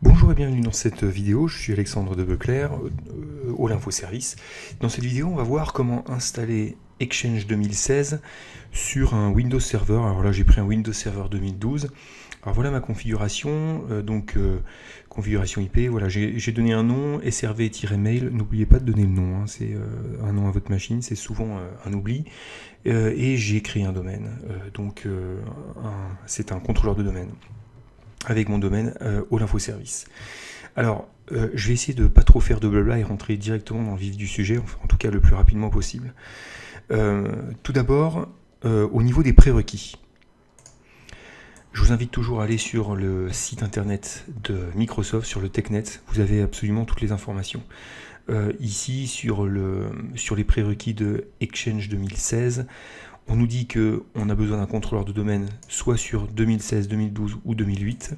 Bonjour et bienvenue dans cette vidéo, je suis Alexandre de Beclerc, au l'Infoservice. Dans cette vidéo, on va voir comment installer Exchange 2016 sur un Windows Server. Alors là, j'ai pris un Windows Server 2012. Alors voilà ma configuration, configuration IP, voilà, j'ai donné un nom, srv-mail, n'oubliez pas de donner le nom, hein, c'est un nom à votre machine, c'est souvent un oubli, et j'ai créé un domaine, c'est un contrôleur de domaine, avec mon domaine au l'Infoservice. Alors, je vais essayer de pas trop faire de blabla et rentrer directement dans le vif du sujet, enfin, en tout cas le plus rapidement possible. Tout d'abord, au niveau des prérequis. Je vous invite toujours à aller sur le site internet de Microsoft, sur le TechNet, vous avez absolument toutes les informations. Ici, sur les prérequis de Exchange 2016, on nous dit qu'on a besoin d'un contrôleur de domaine soit sur 2016, 2012 ou 2008.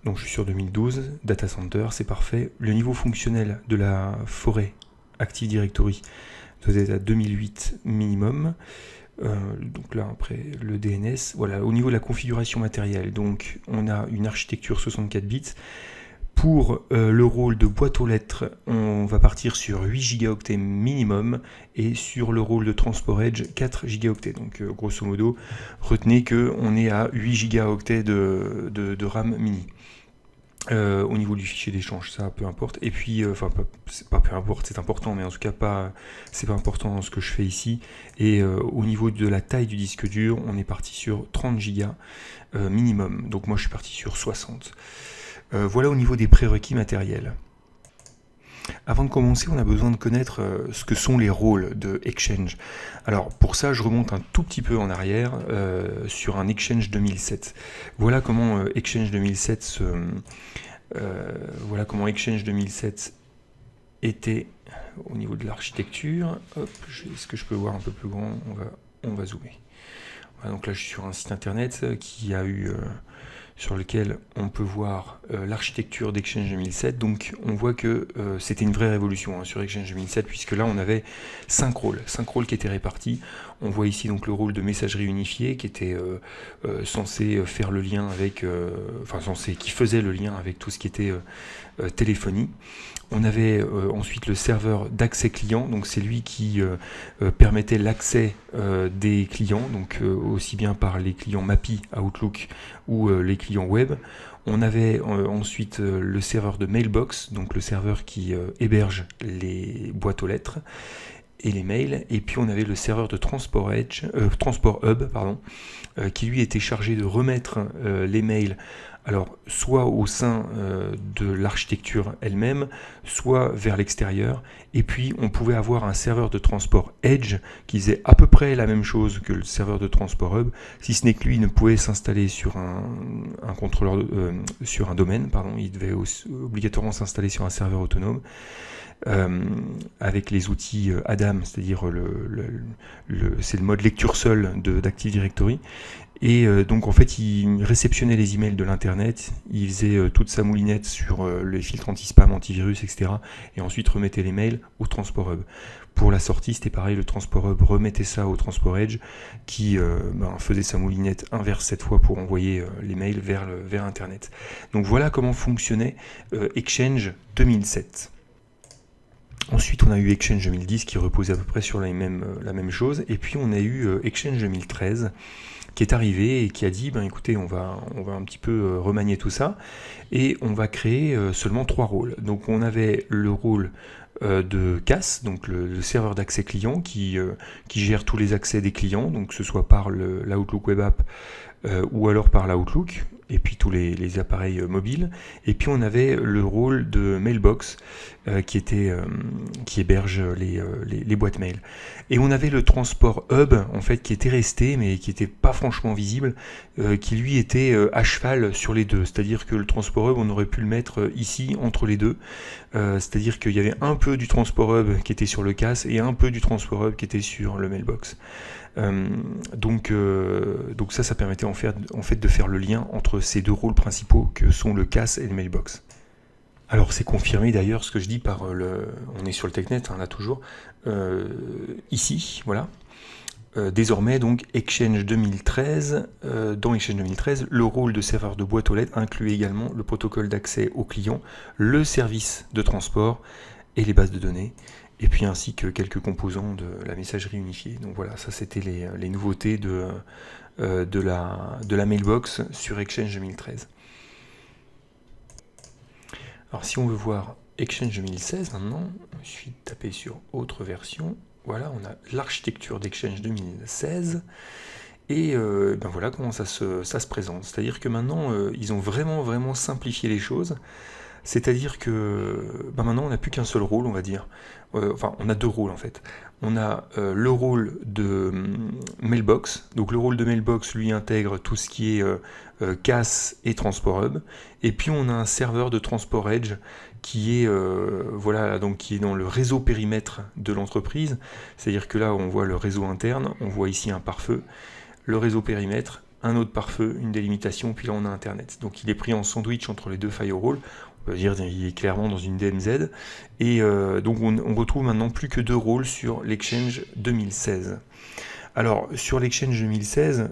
Donc je suis sur 2012, Data Center, c'est parfait. Le niveau fonctionnel de la forêt Active Directory doit être à 2008 minimum. Donc là après le DNS, voilà, au niveau de la configuration matérielle, donc on a une architecture 64 bits. Pour le rôle de boîte aux lettres, on va partir sur 8 Go minimum et sur le rôle de Transport Edge 4 Go. Donc grosso modo, retenez qu'on est à 8 Go de RAM mini. Au niveau du fichier d'échange, ça peu importe. Et puis, enfin, pas peu importe, c'est important, mais en tout cas, c'est pas important dans ce que je fais ici. Et au niveau de la taille du disque dur, on est parti sur 30 Go minimum. Donc moi, je suis parti sur 60. Voilà au niveau des prérequis matériels. Avant de commencer, on a besoin de connaître ce que sont les rôles de Exchange. Alors pour ça, je remonte un tout petit peu en arrière sur un Exchange 2007. Voilà comment Exchange 2007 était au niveau de l'architecture. Hop, est-ce que je peux voir un peu plus grand? On va zoomer. Voilà, donc là, je suis sur un site internet qui a eu sur lequel on peut voir l'architecture d'Exchange 2007. Donc on voit que c'était une vraie révolution hein, sur Exchange 2007, puisque là on avait 5 rôles qui étaient répartis. On voit ici donc le rôle de messagerie unifiée qui était censé faire le lien avec, qui faisait le lien avec tout ce qui était téléphonie. On avait ensuite le serveur d'accès client, donc c'est lui qui permettait l'accès des clients, donc aussi bien par les clients MAPI, Outlook ou les clients web. On avait ensuite le serveur de Mailbox, donc le serveur qui héberge les boîtes aux lettres et les mails, et puis on avait le serveur de Transport Hub, qui lui était chargé de remettre les mails, alors soit au sein de l'architecture elle-même, soit vers l'extérieur, et puis on pouvait avoir un serveur de Transport Edge qui faisait à peu près la même chose que le serveur de Transport Hub, si ce n'est que lui ne pouvait s'installer sur un contrôleur, sur un domaine, il devait obligatoirement s'installer sur un serveur autonome. Avec les outils Adam, c'est-à-dire c'est le mode lecture seule d'Active Directory. Et donc en fait il réceptionnait les emails de l'internet, il faisait toute sa moulinette sur les filtres anti-spam, antivirus, etc. Et ensuite remettait les mails au Transport Hub. Pour la sortie, c'était pareil, le Transport Hub remettait ça au Transport Edge qui faisait sa moulinette inverse cette fois pour envoyer les mails vers Internet. Donc voilà comment fonctionnait Exchange 2007. Ensuite, on a eu Exchange 2010 qui reposait à peu près sur la même chose. Et puis, on a eu Exchange 2013 qui est arrivé et qui a dit, écoutez, on va un petit peu remanier tout ça. Et on va créer seulement 3 rôles. Donc, on avait le rôle de CAS, donc le serveur d'accès client qui gère tous les accès des clients, donc que ce soit par l'Outlook Web App ou alors par l'Outlook, et puis tous les appareils mobiles. Et puis on avait le rôle de Mailbox qui héberge les boîtes mail. Et on avait le Transport Hub en fait qui était resté mais qui n'était pas franchement visible, qui lui était à cheval sur les deux. C'est-à-dire que le Transport Hub on aurait pu le mettre ici entre les deux. C'est-à-dire qu'il y avait un peu du Transport Hub qui était sur le CAS et un peu du Transport Hub qui était sur le Mailbox. Donc ça permettait en fait de faire le lien entre ces deux rôles principaux que sont le CAS et le Mailbox. Alors c'est confirmé d'ailleurs ce que je dis par on est sur le TechNet, là toujours, ici, voilà. désormais, donc, Exchange 2013, dans Exchange 2013, le rôle de serveur de boîte aux lettres inclut également le protocole d'accès au client, le service de transport et les bases de données, et puis ainsi que quelques composants de la messagerie unifiée. Donc voilà, ça c'était les nouveautés de la mailbox sur Exchange 2013. Alors si on veut voir Exchange 2016 maintenant, il suffit de taper sur autre version. Voilà, on a l'architecture d'Exchange 2016 et ben voilà comment ça se présente. C'est-à-dire que maintenant, ils ont vraiment simplifié les choses. C'est-à-dire que ben maintenant, on n'a plus qu'un seul rôle, on va dire. Enfin, on a deux rôles en fait. On a le rôle de Mailbox. Donc le rôle de Mailbox, lui, intègre tout ce qui est CAS et Transport Hub. Et puis on a un serveur de Transport Edge qui est, voilà, donc qui est dans le réseau périmètre de l'entreprise. C'est-à-dire que là, on voit le réseau interne, on voit ici un pare-feu, le réseau périmètre, un autre pare-feu, une délimitation, puis là on a Internet. Donc il est pris en sandwich entre les deux firewalls. On peut dire qu'il est clairement dans une DMZ. Et donc on retrouve maintenant plus que deux rôles sur l'Exchange 2016. Alors sur l'Exchange 2016,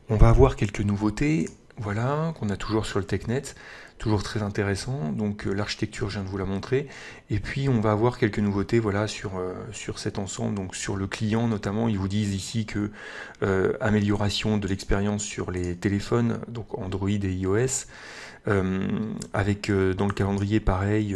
on va avoir quelques nouveautés, voilà, qu'on a toujours sur le TechNet, toujours très intéressant. Donc l'architecture, je viens de vous la montrer. Et puis on va avoir quelques nouveautés, voilà, sur cet ensemble. Donc sur le client notamment, ils vous disent ici que amélioration de l'expérience sur les téléphones, donc Android et iOS. Avec dans le calendrier pareil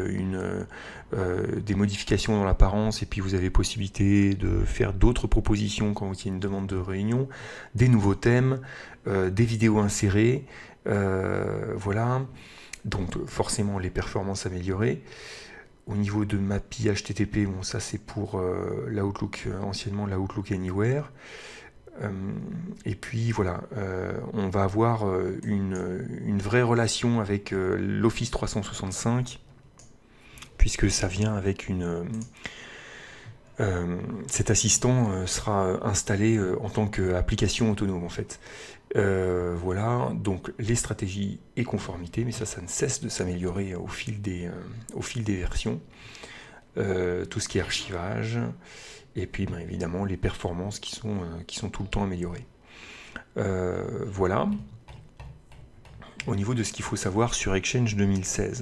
des modifications dans l'apparence, et puis vous avez possibilité de faire d'autres propositions quand il y a une demande de réunion, des nouveaux thèmes, des vidéos insérées, voilà, donc forcément les performances améliorées. Au niveau de MAPI HTTP, bon, ça c'est pour l'Outlook, anciennement l'Outlook Anywhere. Et puis voilà, on va avoir une vraie relation avec l'Office 365, puisque ça vient avec cet assistant sera installé en tant qu'application autonome en fait. Voilà, donc les stratégies et conformités, mais ça ne cesse de s'améliorer au fil des versions. Tout ce qui est archivage, et puis ben, évidemment les performances qui sont tout le temps améliorées. Voilà, au niveau de ce qu'il faut savoir sur Exchange 2016.